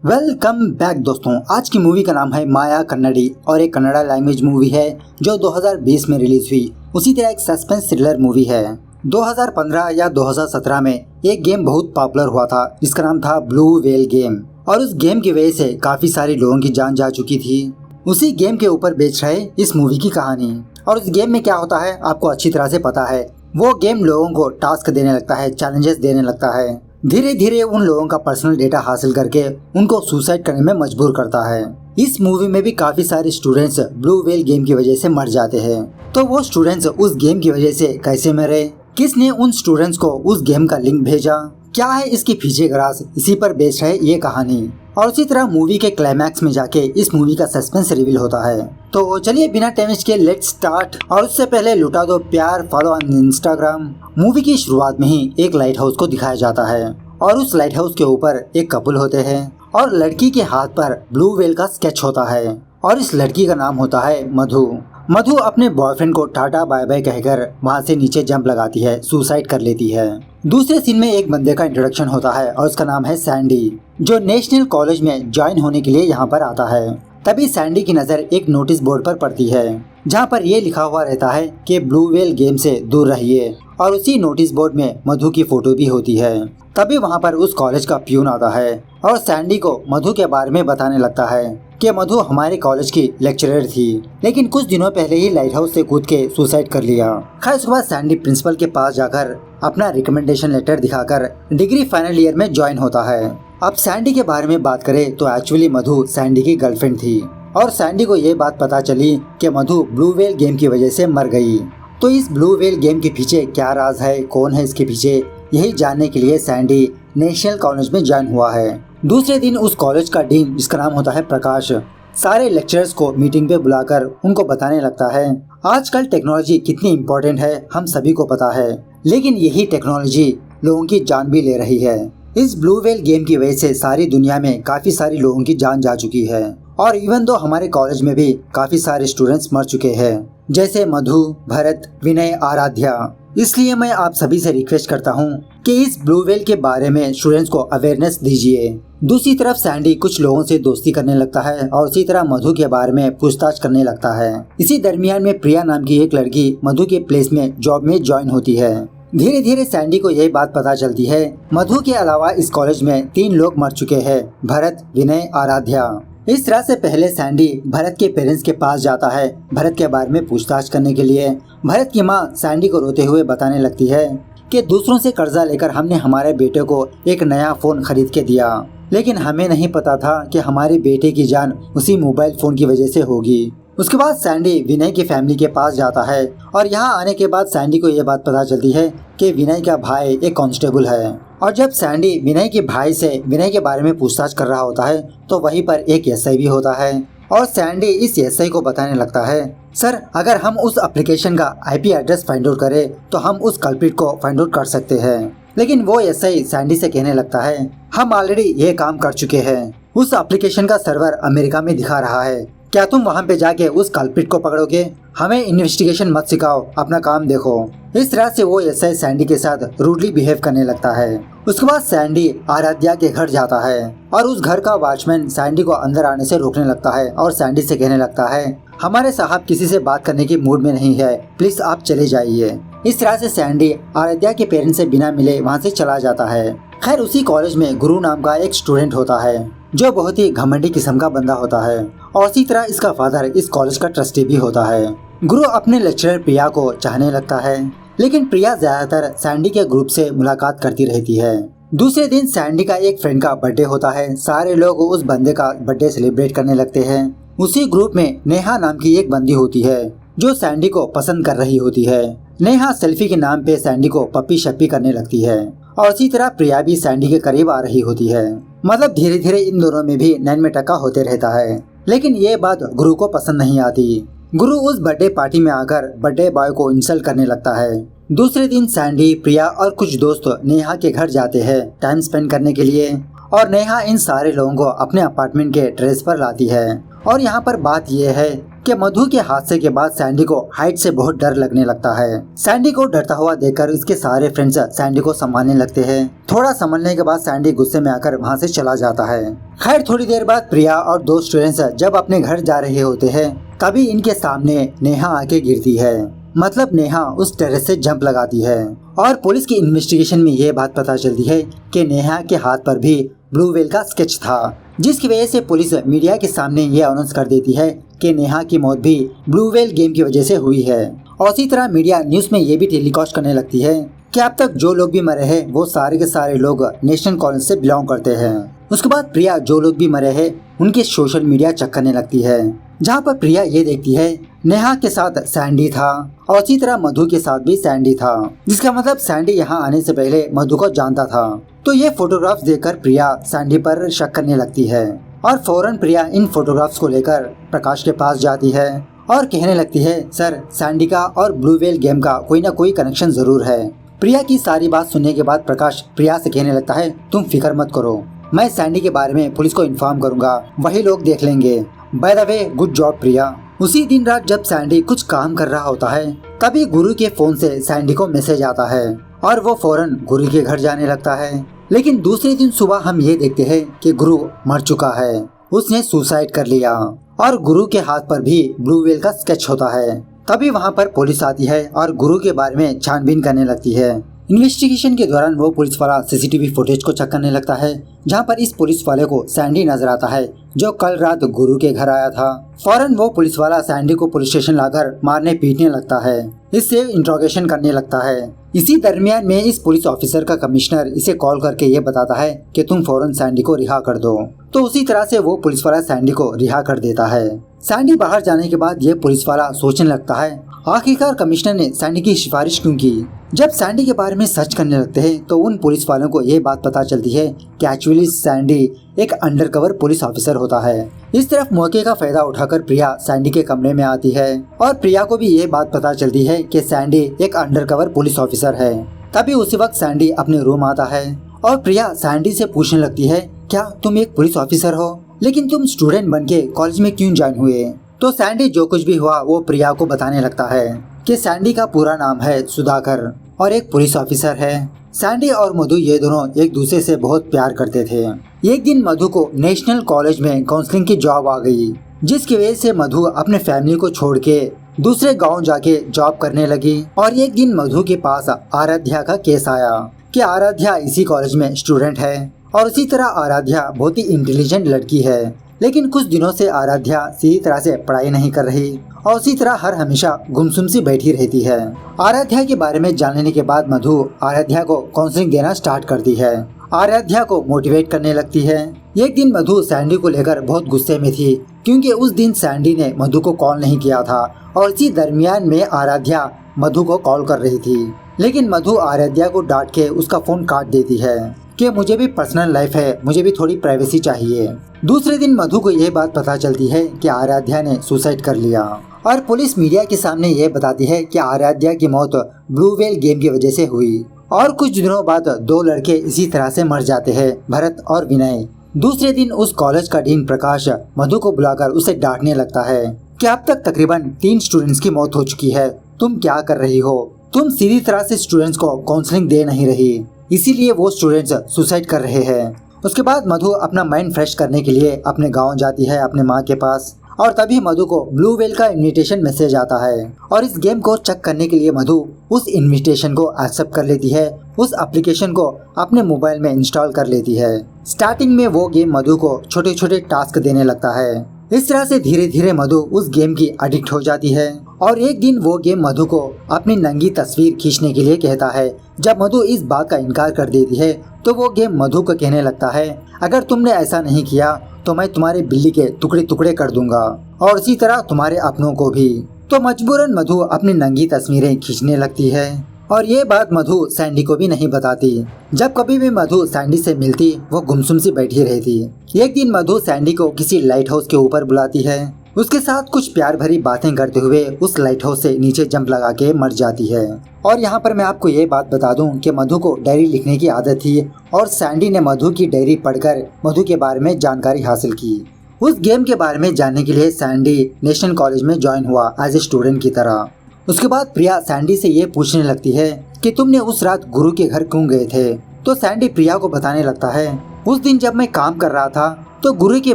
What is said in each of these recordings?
Welcome back दोस्तों। आज की मूवी का नाम है माया कन्नडी और एक कन्नड़ा लैंग्वेज मूवी है जो 2020 में रिलीज हुई। उसी तरह एक सस्पेंस थ्रिलर मूवी है। 2015 या 2017 में एक गेम बहुत पॉपुलर हुआ था जिसका नाम था ब्लू व्हेल गेम, और उस गेम की वजह से काफी सारे लोगों की जान जा चुकी थी। उसी गेम के ऊपर बेच रहे इस मूवी की कहानी। और उस गेम में क्या होता है आपको अच्छी तरह से पता है। वो गेम लोगों को टास्क देने लगता है, चैलेंजेस देने लगता है, धीरे धीरे उन लोगों का पर्सनल डेटा हासिल करके उनको सुसाइड करने में मजबूर करता है। इस मूवी में भी काफी सारे स्टूडेंट्स ब्लू व्हेल गेम की वजह से मर जाते हैं। तो वो स्टूडेंट्स उस गेम की वजह से कैसे मरे, किसने उन स्टूडेंट्स को उस गेम का लिंक भेजा, क्या है इसके पीछे का राज, इसी पर बेस्ड है ये कहानी। और उसी तरह मूवी के क्लाइमैक्स में जाके इस मूवी का सस्पेंस रिवील होता है। तो चलिए बिना टाइम वेस्ट के लेट्स स्टार्ट। और उससे पहले लुटा दो प्यार, फॉलो ऑन इंस्टाग्राम। मूवी की शुरुआत में ही एक लाइट हाउस को दिखाया जाता है और उस लाइट हाउस के ऊपर एक कपल होते हैं और लड़की के हाथ पर ब्लू व्हेल का स्केच होता है और इस लड़की का नाम होता है मधु। मधु अपने बॉयफ्रेंड को टाटा बाय बाय कहकर वहाँ से नीचे जंप लगाती है, सुसाइड कर लेती है। दूसरे सीन में एक बंदे का इंट्रोडक्शन होता है और उसका नाम है सैंडी, जो नेशनल कॉलेज में ज्वाइन होने के लिए यहाँ पर आता है। तभी सैंडी की नज़र एक नोटिस बोर्ड पर पड़ती है जहाँ पर ये लिखा हुआ रहता है कि ब्लू व्हेल गेम से दूर रहिए, और उसी नोटिस बोर्ड में मधु की फोटो भी होती है। तभी वहाँ पर उस कॉलेज का प्यून आता है और सैंडी को मधु के बारे में बताने लगता है कि मधु हमारे कॉलेज की लेक्चरर थी, लेकिन कुछ दिनों पहले ही लाइट हाउस से कूद के सुसाइड कर लिया। खैर उसके बाद सैंडी प्रिंसिपल के पास जाकर अपना रिकमेंडेशन लेटर दिखाकर डिग्री फाइनल ईयर में ज्वाइन होता है। अब सैंडी के बारे में बात करें तो एक्चुअली मधु सैंडी की गर्लफ्रेंड थी और सैंडी को ये बात पता चली कि मधु ब्लू व्हेल गेम की वजह से मर गई। तो इस ब्लू व्हेल गेम के पीछे क्या राज है, कौन है इसके पीछे, यही जानने के लिए सैंडी नेशनल कॉलेज में ज्वाइन हुआ है। दूसरे दिन उस कॉलेज का डीन, जिसका नाम होता है प्रकाश, सारे लेक्चरर्स को मीटिंग पे बुलाकर उनको बताने लगता है आजकल टेक्नोलॉजी कितनी इम्पोर्टेंट है हम सभी को पता है, लेकिन यही टेक्नोलॉजी लोगों की जान भी ले रही है। इस ब्लू व्हेल गेम की वजह से सारी दुनिया में काफी सारे लोगों की जान जा चुकी है और इवन दो हमारे कॉलेज में भी काफी सारे स्टूडेंट्स मर चुके हैं, जैसे मधु, भरत, विनय, आराध्या। इसलिए मैं आप सभी से रिक्वेस्ट करता हूँ कि इस ब्लू व्हेल के बारे में स्टूडेंट्स को अवेयरनेस दीजिए। दूसरी तरफ सैंडी कुछ लोगों से दोस्ती करने लगता है और उसी तरह मधु के बारे में पूछताछ करने लगता है। इसी दरमियान में प्रिया नाम की एक लड़की मधु के प्लेस में जॉब में ज्वाइन होती है। धीरे धीरे सैंडी को यही बात पता चलती है मधु के अलावा इस कॉलेज में 3 लोग मर चुके हैं, भरत, विनय, आराध्या। इस तरह से पहले सैंडी भरत के पेरेंट्स के पास जाता है भरत के बारे में पूछताछ करने के लिए। भरत की माँ सैंडी को रोते हुए बताने लगती है कि दूसरों से कर्जा लेकर हमने हमारे बेटे को एक नया फोन खरीद के दिया, लेकिन हमें नहीं पता था कि हमारे बेटे की जान उसी मोबाइल फोन की वजह से होगी। उसके बाद सैंडी विनय की फैमिली के पास जाता है और यहाँ आने के बाद सैंडी को ये बात पता चलती है कि विनय का भाई एक कांस्टेबल है। और जब सैंडी विनय के भाई से विनय के बारे में पूछताछ कर रहा होता है तो वहीं पर एक एसआई भी होता है और सैंडी इस एसआई को बताने लगता है सर, अगर हम उस एप्लीकेशन का आईपी एड्रेस फाइंड आउट करें तो हम उस कल्प्रिट को फाइंड आउट कर सकते हैं। लेकिन वो एसआई सैंडी से कहने लगता है हम ऑलरेडी ये काम कर चुके हैं, उस एप्लीकेशन का सर्वर अमेरिका में दिखा रहा है, क्या तुम वहाँ पे जाके उस कल्प्रिट को पकड़ोगे? हमें इन्वेस्टिगेशन मत सिखाओ, अपना काम देखो। इस तरह से वो एसआई सैंडी के साथ रूडली बिहेव करने लगता है। उसके बाद सैंडी आराध्या के घर जाता है और उस घर का वॉचमैन सैंडी को अंदर आने से रोकने लगता है और सैंडी से कहने लगता है हमारे साहब किसी से बात करने की मूड में नहीं है, प्लीज आप चले जाइए। इस तरह से सैंडी आराध्या के पेरेंट्स से बिना मिले वहाँ से चला जाता है। खैर उसी कॉलेज में गुरु नाम का एक स्टूडेंट होता है जो बहुत ही घमंडी किस्म का बंदा होता है और इसी तरह इसका फादर इस कॉलेज का ट्रस्टी भी होता है। गुरु अपने लेक्चरर प्रिया को चाहने लगता है, लेकिन प्रिया ज्यादातर सैंडी के ग्रुप से मुलाकात करती रहती है। दूसरे दिन सैंडी का एक फ्रेंड का बर्थडे होता है, सारे लोग उस बंदे का बर्थडे सेलिब्रेट करने लगते हैं। उसी ग्रुप में नेहा नाम की एक बंदी होती है जो सैंडी को पसंद कर रही होती है। नेहा सेल्फी के नाम पे सैंडी को पप्पी शप्पी करने लगती है और इसी तरह प्रिया भी सैंडी के करीब आ रही होती है। मतलब धीरे धीरे इन दोनों में भी नैन में टक्का होते रहता है, लेकिन ये बात गुरु को पसंद नहीं आती। गुरु उस बर्थडे पार्टी में आकर बर्थडे बॉय को इंसल्ट करने लगता है। दूसरे दिन सैंडी, प्रिया और कुछ दोस्त नेहा के घर जाते हैं टाइम स्पेंड करने के लिए और नेहा इन सारे लोगों को अपने अपार्टमेंट के टेरेस पर लाती है। और यहाँ पर बात यह है कि मधु के हादसे के बाद सैंडी को हाइट से बहुत डर लगने लगता है। सैंडी को डरता हुआ देखकर उसके सारे फ्रेंड्स सैंडी को संभालने लगते हैं। थोड़ा संभलने के बाद सैंडी गुस्से में आकर वहाँ से चला जाता है। खैर थोड़ी देर बाद प्रिया और दो स्टूडेंट्स जब अपने घर जा रहे होते हैं तभी इनके सामने नेहा आके गिरती है। मतलब नेहा उस टेरेस से जंप लगाती है और पुलिस की इन्वेस्टिगेशन में ये बात पता चलती है कि नेहा के हाथ पर भी ब्लू व्हेल का स्केच था, जिसकी वजह से पुलिस मीडिया के सामने ये अनाउंस कर देती है कि नेहा की मौत भी ब्लू व्हेल गेम की वजह से हुई है। और इसी तरह मीडिया न्यूज में ये भी टेलीकास्ट करने लगती है कि अब तक जो लोग भी मरे हैं वो सारे के सारे लोग नेशनल कॉलेज से बिलोंग करते हैं। उसके बाद प्रिया जो लोग भी मरे हैं उनके सोशल मीडिया चेक करने लगती है, जहाँ पर प्रिया ये देखती है नेहा के साथ सैंडी था और इसी तरह मधु के साथ भी सैंडी था, जिसका मतलब सैंडी यहाँ आने से पहले मधु को जानता था। तो ये फोटोग्राफ्स देखकर प्रिया सैंडी पर शक करने लगती है और फौरन प्रिया इन फोटोग्राफ्स को लेकर प्रकाश के पास जाती है और कहने लगती है सर सैंडी का और ब्लू व्हेल गेम का कोई ना कोई कनेक्शन जरूर है। प्रिया की सारी बात सुनने के बाद प्रकाश प्रिया से कहने लगता है तुम फिक्र मत करो, मैं सैंडी के बारे में पुलिस को इन्फॉर्म करूंगा, वही लोग देख लेंगे। By the way good job Priya. उसी दिन रात जब सैंडी कुछ काम कर रहा होता है तभी गुरु के फोन से सैंडी को मैसेज आता है और वो फौरन गुरु के घर जाने लगता है। लेकिन दूसरे दिन सुबह हम ये देखते हैं कि गुरु मर चुका है, उसने सुसाइड कर लिया और गुरु के हाथ पर भी ब्लू व्हेल का स्केच होता है। तभी वहाँ पर पुलिस आती है और गुरु के बारे में छानबीन करने लगती है। इन्वेस्टिगेशन के दौरान वो पुलिस वाला सीसीटीवी फुटेज को चेक करने लगता है, जहाँ पर इस पुलिस वाले को सैंडी नजर आता है जो कल रात गुरु के घर आया था। फौरन वो पुलिस वाला सैंडी को पुलिस स्टेशन लाकर मारने पीटने लगता है, इससे इंट्रोगेशन करने लगता है। इसी दरमियान में इस पुलिस ऑफिसर का कमिश्नर इसे कॉल करके ये बताता है कि तुम फौरन सैंडी को रिहा कर दो। तो उसी तरह से वो पुलिस वाला सैंडी को रिहा कर देता है। सैंडी बाहर जाने के बाद ये पुलिस वाला सोचने लगता है आखिरकार कमिश्नर ने सैंडी की सिफारिश क्यों की। जब सैंडी के बारे में सर्च करने लगते हैं तो उन पुलिस वालों को ये बात पता चलती है कि एक्चुअली सैंडी एक अंडरकवर पुलिस ऑफिसर होता है। इस तरफ मौके का फायदा उठाकर प्रिया सैंडी के कमरे में आती है और प्रिया को भी ये बात पता चलती है कि सैंडी एक अंडरकवर पुलिस ऑफिसर है। तभी उसी वक्त सैंडी अपने रूम आता है और प्रिया सैंडी से पूछने लगती है क्या तुम एक पुलिस ऑफिसर हो, लेकिन तुम स्टूडेंट बनके कॉलेज में क्यों ज्वाइन हुए। तो सैंडी जो कुछ भी हुआ वो प्रिया को बताने लगता है कि सैंडी का पूरा नाम है सुधाकर और एक पुलिस ऑफिसर है। सैंडी और मधु ये दोनों एक दूसरे से बहुत प्यार करते थे। एक दिन मधु को नेशनल कॉलेज में काउंसलिंग की जॉब आ गई, जिसकी वजह से मधु अपने फैमिली को छोड़ के दूसरे गांव जाके जॉब करने लगी। और एक दिन मधु के पास आराध्या का केस आया कि आराध्या इसी कॉलेज में स्टूडेंट है और इसी तरह आराध्या बहुत ही इंटेलिजेंट लड़की है, लेकिन कुछ दिनों से आराध्या सीधी तरह से पढ़ाई नहीं कर रही और उसी तरह हर हमेशा गुमसुम सी बैठी रहती है। आराध्या के बारे में जान लेने के बाद मधु आराध्या को काउंसलिंग देना स्टार्ट करती है, आराध्या को मोटिवेट करने लगती है। एक दिन मधु सैंडी को लेकर बहुत गुस्से में थी क्योंकि उस दिन सैंडी ने मधु को कॉल नहीं किया था और इसी दरमियान में आराध्या मधु को कॉल कर रही थी, लेकिन मधु आराध्या को डांट के उसका फोन काट देती है कि मुझे भी पर्सनल लाइफ है, मुझे भी थोड़ी प्राइवेसी चाहिए। दूसरे दिन मधु को ये बात पता चलती है कि आराध्या ने सुसाइड कर लिया और पुलिस मीडिया के सामने ये बताती है कि आराध्या की मौत ब्लू व्हेल गेम की वजह से हुई। और कुछ दिनों बाद दो लड़के इसी तरह से मर जाते हैं, भरत और विनय। दूसरे दिन उस कॉलेज का डीन प्रकाश मधु को बुलाकर उसे डांटने लगता है कि अब तक तकरीबन 3 स्टूडेंट्स की मौत हो चुकी है, तुम क्या कर रही हो, तुम सीधी तरह से स्टूडेंट्स को काउंसलिंग दे नहीं रही, इसीलिए वो स्टूडेंट्स सुसाइड कर रहे हैं। उसके बाद मधु अपना माइंड फ्रेश करने के लिए अपने गांव जाती है अपने माँ के पास और तभी मधु को ब्लू व्हेल का इनविटेशन मैसेज आता है और इस गेम को चेक करने के लिए मधु उस इनविटेशन को एक्सेप्ट कर लेती है, उस एप्लीकेशन को अपने मोबाइल में इंस्टॉल कर लेती है। स्टार्टिंग में वो गेम मधु को छोटे छोटे टास्क देने लगता है। इस तरह से धीरे धीरे मधु उस गेम की एडिक्ट हो जाती है और एक दिन वो गेम मधु को अपनी नंगी तस्वीर खींचने के लिए कहता है। जब मधु इस बात का इनकार कर देती है तो वो गेम मधु को कहने लगता है अगर तुमने ऐसा नहीं किया तो मैं तुम्हारे बिल्ली के टुकड़े टुकड़े कर दूंगा और इसी तरह तुम्हारे अपनों को भी। तो मजबूरन मधु अपनी नंगी तस्वीरें खींचने लगती है और ये बात मधु सैंडी को भी नहीं बताती। जब कभी भी मधु सैंडी से मिलती वो गुमसुम सी बैठी रहती। एक दिन मधु सैंडी को किसी लाइट हाउस के ऊपर बुलाती है, उसके साथ कुछ प्यार भरी बातें करते हुए उस लाइट हाउस से नीचे जंप लगा के मर जाती है। और यहाँ पर मैं आपको ये बात बता दूं कि मधु को डायरी लिखने की आदत थी और सैंडी ने मधु की डायरी पढ़कर मधु के बारे में जानकारी हासिल की। उस गेम के बारे में जानने के लिए सैंडी नेशनल कॉलेज में ज्वाइन हुआ एज ए स्टूडेंट की तरह। उसके बाद प्रिया सैंडी से ये पूछने लगती है कि तुमने उस रात गुरु के घर क्यों गए थे। तो सैंडी प्रिया को बताने लगता है, उस दिन जब मैं काम कर रहा था तो गुरु के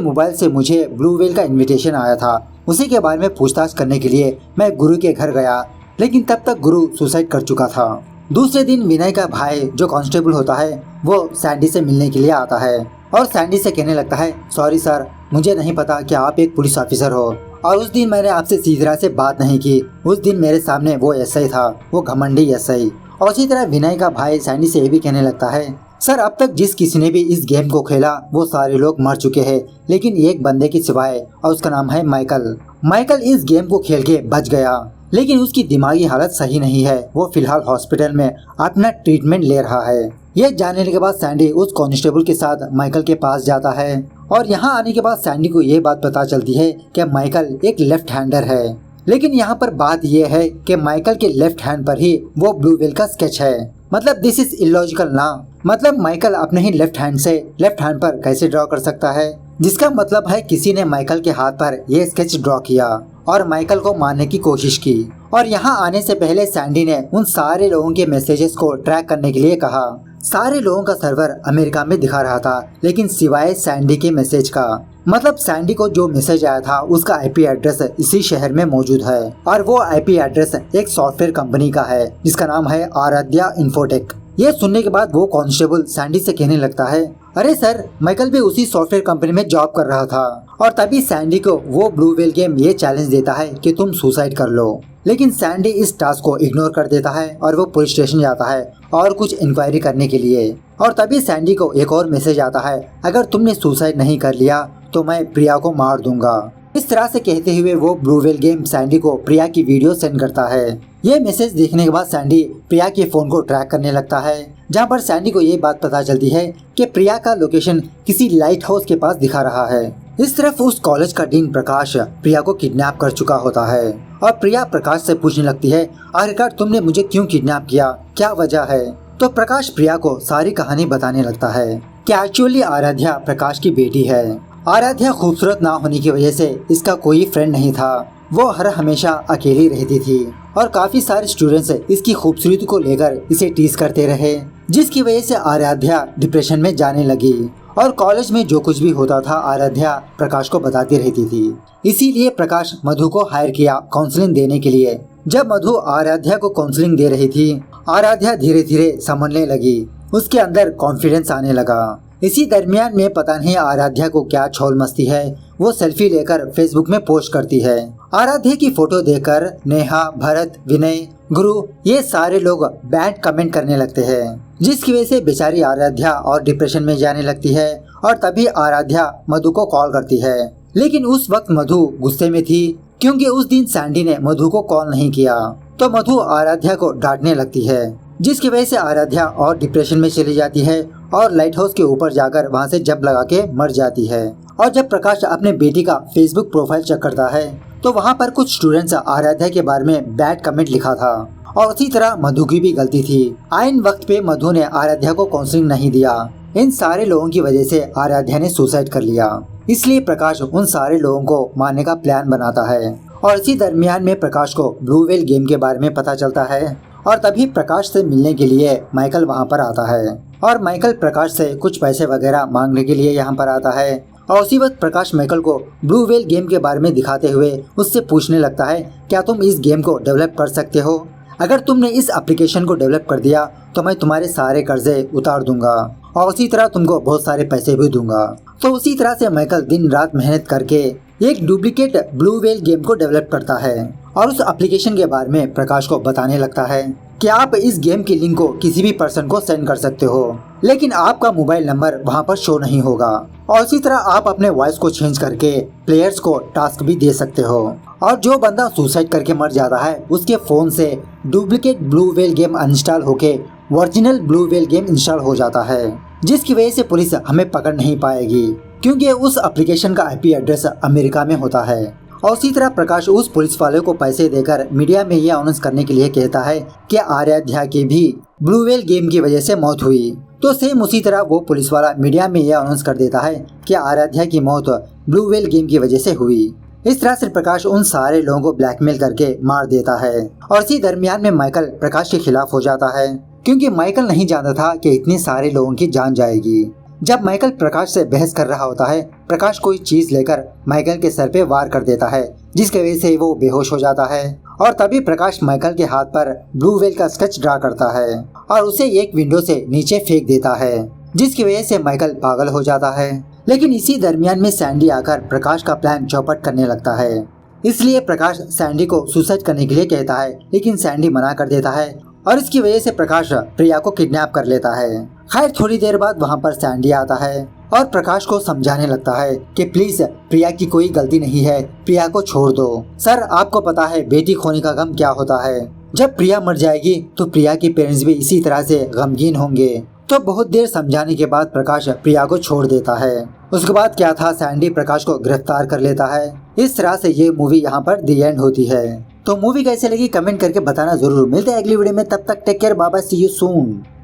मोबाइल से मुझे ब्लू व्हेल का इनविटेशन आया था। उसी के बारे में पूछताछ करने के लिए मैं गुरु के घर गया, लेकिन तब तक गुरु सुसाइड कर चुका था। दूसरे दिन विनय का भाई जो कांस्टेबल होता है वो सैंडी से मिलने के लिए आता है और सैंडी से कहने लगता है, सॉरी सर, मुझे नहीं पता कि आप एक पुलिस ऑफिसर हो और उस दिन मैंने आपसे सीधी तरह से बात नहीं की। उस दिन मेरे सामने वो एसआई था, वो घमंडी एसआई। और उसी तरह विनय का भाई सैंडी से ये भी कहने लगता है, सर अब तक जिस किसी ने भी इस गेम को खेला वो सारे लोग मर चुके हैं, लेकिन एक बंदे के सिवाय, और उसका नाम है माइकल। माइकल इस गेम को खेल के बच गया, लेकिन उसकी दिमागी हालत सही नहीं है। वो फिलहाल हॉस्पिटल में अपना ट्रीटमेंट ले रहा है। ये जानने के बाद सैंडी उस कांस्टेबल के साथ माइकल के पास जाता है और यहाँ आने के बाद सैंडी को ये बात पता चलती है कि माइकल एक लेफ्ट हैंडर है। लेकिन यहाँ पर बात यह है कि माइकल के लेफ्ट हैंड पर ही वो ब्लू व्हेल का स्केच है। मतलब दिस इज इलॉजिकल ना। मतलब माइकल अपने ही लेफ्ट हैंड से लेफ्ट हैंड पर कैसे ड्रॉ कर सकता है, जिसका मतलब है किसी ने माइकल के हाथ पर यह स्केच ड्रॉ किया और माइकल को मारने की कोशिश की। और यहाँ आने से पहले सैंडी ने उन सारे लोगों के मैसेजेस को ट्रैक करने के लिए कहा। सारे लोगों का सर्वर अमेरिका में दिखा रहा था, लेकिन सिवाय सैंडी के मैसेज का। मतलब सैंडी को जो मैसेज आया था उसका आईपी एड्रेस इसी शहर में मौजूद है और वो आईपी एड्रेस एक सॉफ्टवेयर कंपनी का है जिसका नाम है आराध्या इन्फोटेक। ये सुनने के बाद वो कांस्टेबल सैंडी से कहने लगता है, अरे सर, माइकल भी उसी सॉफ्टवेयर कंपनी में जॉब कर रहा था। और तभी सैंडी को वो ब्लू व्हेल गेम ये चैलेंज देता है कि तुम सुसाइड कर लो। लेकिन सैंडी इस टास्क को इग्नोर कर देता है और वो पुलिस स्टेशन जाता है और कुछ इंक्वायरी करने के लिए। और तभी सैंडी को एक और मैसेज आता है, अगर तुमने सुसाइड नहीं कर लिया तो मैं प्रिया को मार दूंगा। इस तरह से कहते हुए वो ब्लू व्हेल गेम सैंडी को प्रिया की वीडियो सेंड करता है। ये मैसेज देखने के बाद सैंडी प्रिया के फोन को ट्रैक करने लगता है, जहाँ पर सैंडी को ये बात पता चलती है कि प्रिया का लोकेशन किसी लाइट हाउस के पास दिखा रहा है। इस तरफ उस कॉलेज का डीन प्रकाश प्रिया को किडनैप कर चुका होता है और प्रिया प्रकाश से पूछने लगती है, आखिरकार तुमने मुझे क्यों किडनैप किया, क्या वजह है। तो प्रकाश प्रिया को सारी कहानी बताने लगता है कि एक्चुअली आराध्या प्रकाश की बेटी है। आराध्या खूबसूरत ना होने की वजह से इसका कोई फ्रेंड नहीं था। वो हर हमेशा अकेली रहती थी और काफी सारे स्टूडेंट्स इसकी खूबसूरती को लेकर इसे टीज करते रहे, जिसकी वजह से आराध्या डिप्रेशन में जाने लगी और कॉलेज में जो कुछ भी होता था आराध्या प्रकाश को बताती रहती थी। इसीलिए प्रकाश मधु को हायर किया काउंसलिंग देने के लिए। जब मधु आराध्या को काउंसलिंग दे रही थी, आराध्या धीरे धीरे संभलने लगी, उसके अंदर कॉन्फिडेंस आने लगा। इसी दरमियान में पता नहीं आराध्या को क्या छोल मस्ती है, वो सेल्फी लेकर फेसबुक में पोस्ट करती है। आराध्या की फोटो देखकर नेहा, भरत, विनय, गुरु ये सारे लोग बैड कमेंट करने लगते हैं, जिसकी वजह से बेचारी आराध्या और डिप्रेशन में जाने लगती है। और तभी आराध्या मधु को कॉल करती है, लेकिन उस वक्त मधु गुस्से में थी क्योंकि उस दिन सैंडी ने मधु को कॉल नहीं किया। तो मधु आराध्या को डांटने लगती है, जिसकी वजह से आराध्या और डिप्रेशन में चली जाती है और लाइट हाउस के ऊपर जाकर वहां से जंप लगा के मर जाती है। और जब प्रकाश अपने बेटी का फेसबुक प्रोफाइल चेक करता है तो वहां पर कुछ स्टूडेंट्स आराध्या के बारे में बैड कमेंट लिखा था और उसी तरह मधु की भी गलती थी। आइन वक्त पे मधु ने आराध्या को काउंसलिंग नहीं दिया। इन सारे लोगों की वजह से आराध्या ने सुसाइड कर लिया। इसलिए प्रकाश उन सारे लोगों को मारने का प्लान बनाता है और इसी दरमियान में प्रकाश को ब्लू व्हेल गेम के बारे में पता चलता है और तभी प्रकाश से मिलने के लिए माइकल वहां पर आता है और माइकल प्रकाश से कुछ पैसे वगैरह मांगने के लिए यहाँ पर आता है। और उसी वक्त प्रकाश माइकल को ब्लू व्हेल गेम के बारे में दिखाते हुए उससे पूछने लगता है, क्या तुम इस गेम को डेवलप कर सकते हो? अगर तुमने इस एप्लीकेशन को डेवलप कर दिया तो मैं तुम्हारे सारे कर्जे उतार दूंगा और उसी तरह तुमको बहुत सारे पैसे भी दूंगा। तो उसी तरह से माइकल दिन रात मेहनत करके एक डुप्लीकेट ब्लू व्हेल गेम को डेवलप करता है और उस एप्लीकेशन के बारे में प्रकाश को बताने लगता है कि आप इस गेम की लिंक को किसी भी पर्सन को सेंड कर सकते हो, लेकिन आपका मोबाइल नंबर वहां पर शो नहीं होगा। और इसी तरह आप अपने वॉइस को चेंज करके प्लेयर्स को टास्क भी दे सकते हो और जो बंदा सुसाइड करके मर जाता है उसके फोन से duplicate blue whale game uninstall होके original blue whale game install हो जाता है, जिसकी वजह से पुलिस हमें पकड़ नहीं पाएगी क्योंकि उस एप्लीकेशन का आईपी एड्रेस अमेरिका में होता है। और उसी तरह प्रकाश उस पुलिस वाले को पैसे देकर मीडिया में ये अनाउंस करने के लिए कहता है कि आराध्या की भी ब्लू व्हेल गेम की वजह से मौत हुई। तो सेम उसी तरह वो पुलिस वाला मीडिया में यह अनाउंस कर देता है कि आराध्या की मौत ब्लू व्हेल गेम की वजह से हुई। इस तरह से प्रकाश उन सारे लोगों को ब्लैकमेल करके मार देता है और इसी दरमियान में माइकल प्रकाश के खिलाफ हो जाता है, क्योंकि माइकल नहीं जानता था कि इतने सारे लोगों की जान जाएगी। जब माइकल प्रकाश से बहस कर रहा होता है, प्रकाश कोई चीज लेकर माइकल के सर पे वार कर देता है, जिसकी वजह से वो बेहोश हो जाता है। और तभी प्रकाश माइकल के हाथ पर ब्लू व्हेल का स्केच ड्रा करता है और उसे एक विंडो से नीचे फेंक देता है, जिसकी वजह से माइकल पागल हो जाता है। लेकिन इसी दरमियान में सैंडी आकर प्रकाश का प्लान चौपट करने लगता है। इसलिए प्रकाश सैंडी को सुसाइड करने के लिए कहता है, लेकिन सैंडी मना कर देता है और इसकी वजह से प्रकाश प्रिया को किडनैप कर लेता है। खैर थोड़ी देर बाद वहाँ पर सैंडी आता है और प्रकाश को समझाने लगता है कि प्लीज प्रिया की कोई गलती नहीं है, प्रिया को छोड़ दो। सर आपको पता है बेटी खोने का गम क्या होता है, जब प्रिया मर जाएगी तो प्रिया के पेरेंट्स भी इसी तरह से गमगीन होंगे। तो बहुत देर समझाने के बाद प्रकाश प्रिया को छोड़ देता है। उसके बाद क्या था, सैंडी प्रकाश को गिरफ्तार कर लेता है। इस तरह से ये मूवी यहाँ पर दी एंड होती है। तो मूवी कैसे लगी कमेंट करके बताना जरूर। मिलते हैं अगली वीडियो में, तब तक take care, bye bye, see you soon.